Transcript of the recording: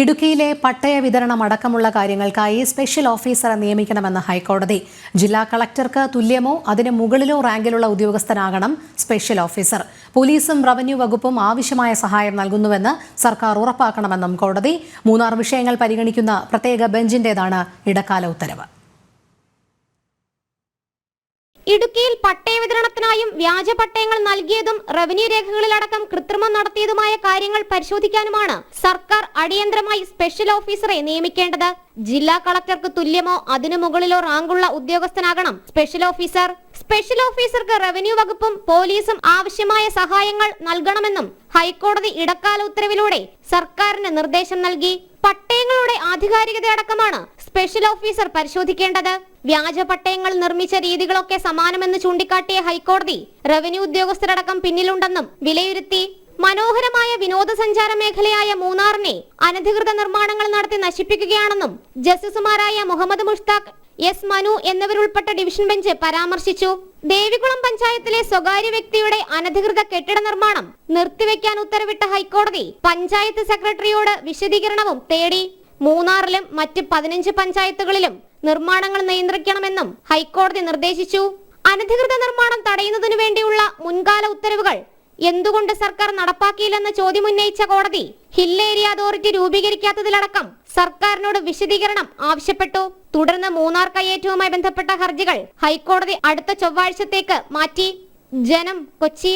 ഇടുക്കിയിലെ പട്ടയ വിതരണം അടക്കമുള്ള കാര്യങ്ങൾക്കായി സ്പെഷ്യൽ ഓഫീസറെ നിയമിക്കണമെന്ന് ഹൈക്കോടതി. ജില്ലാ കളക്ടർക്ക് തുല്യമോ അതിന് മുകളിലോ റാങ്കിലുള്ള ഉദ്യോഗസ്ഥനാകണം സ്പെഷ്യൽ ഓഫീസർ. പോലീസും റവന്യൂ വകുപ്പും ആവശ്യമായ സഹായം നൽകുന്നുവെന്ന് സർക്കാർ ഉറപ്പാക്കണമെന്നും കോടതി. 3 വിഷയങ്ങൾ പരിഗണിക്കുന്ന പ്രത്യേക ബെഞ്ചിന്റേതാണ് ഇടക്കാല ഉത്തരവ്. ഇടുക്കിയിൽ പട്ടയ വിതരണത്തിനായും വ്യാജ പട്ടയങ്ങൾ നൽകിയതും റവന്യൂ രേഖകളിലടക്കം കൃത്രിമം നടത്തിയതുമായ കാര്യങ്ങൾ പരിശോധിക്കാനുമാണ് സർക്കാർ അടിയന്തരമായി സ്പെഷ്യൽ ഓഫീസറെ നിയമിക്കേണ്ടത്. ജില്ലാ കളക്ടർക്ക് തുല്യമോ അതിനു മുകളിലോ റാങ്കുള്ള ഉദ്യോഗസ്ഥനാകണം സ്പെഷ്യൽ ഓഫീസർ. സ്പെഷ്യൽ ഓഫീസർക്ക് റവന്യൂ വകുപ്പും പോലീസും ആവശ്യമായ സഹായങ്ങൾ നൽകണമെന്നും ഹൈക്കോടതി ഇടക്കാല ഉത്തരവിലൂടെ സർക്കാരിന് നിർദ്ദേശം നൽകി. പട്ടയങ്ങളുടെ ആധികാരികതയടക്കമാണ് സ്പെഷ്യൽ ഓഫീസർ പരിശോധിക്കേണ്ടത്. വ്യാജ പട്ടയങ്ങൾ നിർമ്മിച്ച രീതികളൊക്കെ സമാനമെന്ന് ചൂണ്ടിക്കാട്ടിയ ഹൈക്കോടതി റവന്യൂ ഉദ്യോഗസ്ഥരടക്കം പിന്നിലുണ്ടെന്നും വിലയിരുത്തി. മനോഹരമായ വിനോദസഞ്ചാര മേഖലയായ മൂന്നാറിനെ അനധികൃത നിർമ്മാണങ്ങൾ നടത്തി നശിപ്പിക്കുകയാണെന്നും ജസ്റ്റിസുമാരായ മുഹമ്മദ് മുഷ്താഖ്, എസ് മനു എന്നിവരുൾപ്പെട്ട ഡിവിഷൻ ബെഞ്ച് പരാമർശിച്ചു. ദേവികുളം പഞ്ചായത്തിലെ സ്വകാര്യ വ്യക്തിയുടെ അനധികൃത കെട്ടിട നിർമ്മാണം നിർത്തിവെക്കാൻ ഉത്തരവിട്ട ഹൈക്കോടതി പഞ്ചായത്ത് സെക്രട്ടറിയോട് വിശദീകരണവും തേടി. മൂന്നാറിലും മറ്റ് 15 പഞ്ചായത്തുകളിലും നിർമ്മാണങ്ങൾ നിയന്ത്രിക്കണമെന്നും ഹൈക്കോടതി നിർദ്ദേശിച്ചു. അനധികൃത നിർമ്മാണം തടയുന്നതിനു വേണ്ടിയുള്ള മുൻകാല ഉത്തരവുകൾ എന്തുകൊണ്ട് സർക്കാർ നടപ്പാക്കിയില്ലെന്ന് ചോദ്യമുന്നയിച്ച കോടതി ഹിൽ ഏരിയ അതോറിറ്റി രൂപീകരിക്കാത്തതിലടക്കം സർക്കാരിനോട് വിശദീകരണം ആവശ്യപ്പെട്ടു. തുടർന്ന് മൂന്നാർ കയ്യേറ്റവുമായി ബന്ധപ്പെട്ട ഹർജികൾ ഹൈക്കോടതി അടുത്ത ചൊവ്വാഴ്ചത്തേക്ക് മാറ്റി. ജനം, കൊച്ചി.